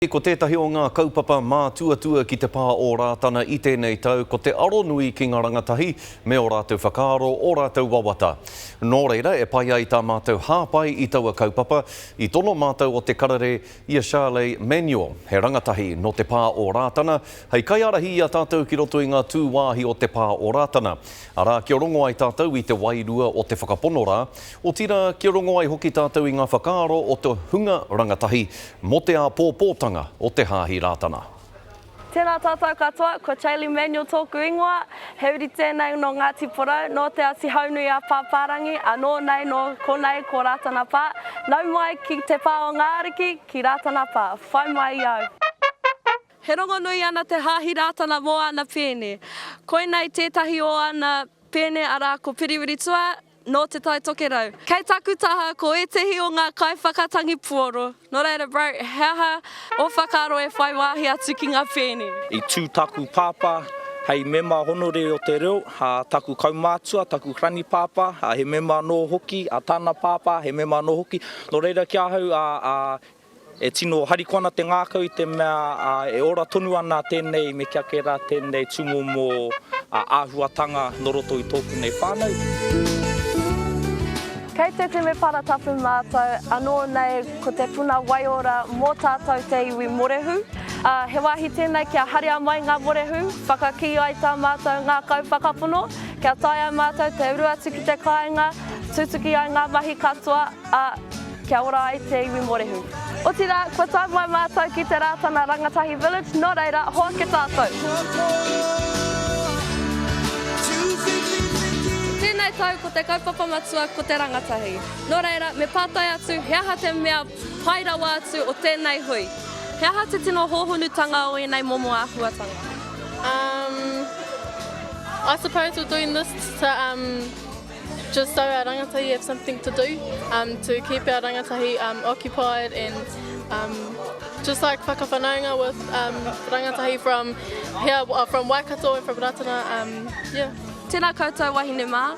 Ko tētahi o ngā kaupapa mātuatua ki te pā o Rātana i tēnei tau, ko te aro nui ki ngā rangatahi me o rātou whakaaro o rātou wawata. Nō reira, e pai ai tā mātou hāpai i taua kaupapa, i tono mātou o te Karere i a Chaeli Manuel, he rangatahi no te pā o Rātana, hei kaiarahi i a tātou ki roto i ngā tūwāhi o te pā o Rātana. Arā, kia rongo ai tātou i te wairua o te whakapono rā, o tira kia rongo ai hoki tātou i ngā whakaaro o te hunga rangatahi, mo te a pōpōtanga o te hāhi Rātana. Tēnā tātou katoa, ko Chaeli Manuel tōku ingoa, he uri tēnei no Ngāti Porou, no te asi haunui a pāpārangi, anō nei no konei ko Rātana Pā, nau mai ki te pā o Ngāriki, ki Rātana Pā, whai mai iau. He rongo nui ana te hāhi Rātana mō ana pēne. Koinei tētahi o ana pēne arā ko Piriwiritua, no te tai tokerau. Kei taku taha ko etehi o ngā kaiwhakatangi puoro. Nō reira bro, heaha o whakaaro e whai wāhi atu ki ngā pēne. I tū taku pāpā, hei mema honore o te reo, ha taku kaumātua, taku hrani pāpā, he mema no hoki, a tāna pāpā, he mema no hoki. Nō reira kia hau e tino harikoana te ngākau i te mea e ora tonu ana tēnei me kia kera tēnei tumo mō āhuatanga no roto i tōku nei whānau. Kei te me paratapu mātou, anō nei ko te puna waiora mō tātou te iwi Mōrehu. He wāhi tēnei kia haria mai ngā Mōrehu, whakaki ai tā mātou ngā kauwhakapono, kia tai ai mātou te urua tuki te kāinga, tutuki ai ngā mahi katoa, kia ora ai te iwi Mōrehu. O tira, ko tai mai mātou ki te Rātana Rangatahi Village, nō reira, hoa ke tātou. Tēnei tau ko te kaupapa matua ko te rangatahi. Nō reira, me pātai atu, he aha te mea pairawa atu o tēnei hui. He aha te tino hōhunutanga o enei momo āhuatanga? I suppose we're doing this to just so our rangatahi have something to do, to keep our rangatahi occupied and just like whakawhanaunga with rangatahi from here, from Waikato and from Rātana, yeah. Tēnā koutou wahine mā,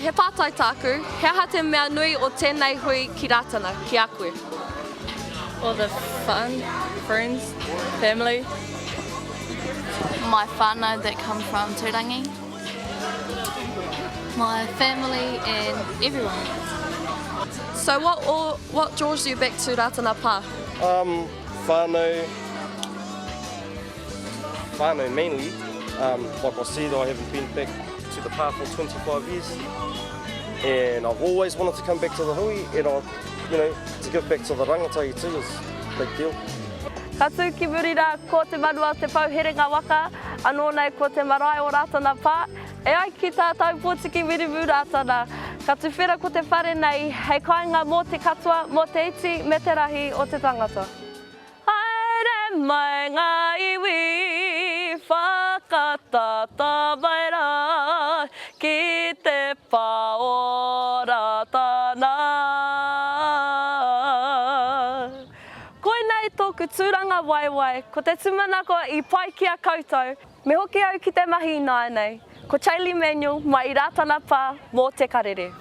he pātai tāku, he aha te mea nui o tēnei hui ki Rātana, ki a koe? All the fun, friends, family. My whānau that come from Tūrangi, my family and everyone. So what draws you back to Rātana Pā? Whānau mainly. Like I said, I haven't been back to the pā for 25 years, and I've always wanted to come back to the hui, and to give back to the rangatahi too is a big deal. Ka tū ki muri rā, ko te manua te pauherenga waka, anō nei ko te marae o Rātana Pā, e ai ki tātou pōtiki mirimu Rātana. Ka tū whera ko te whare nei, hei kāinga mō te katoa, mō te iti, me te rahi o te tangata. Haere mai ngā iwi, whakatata mai rā, ki te pā o Rātana. Koinei tōku tūranga waiwai, ko te tumanako i pai ki a koutou, me hoki au ki te mahi nāi nei, ko Chaeli Manuel mai i Rātana Pā mō te Karere.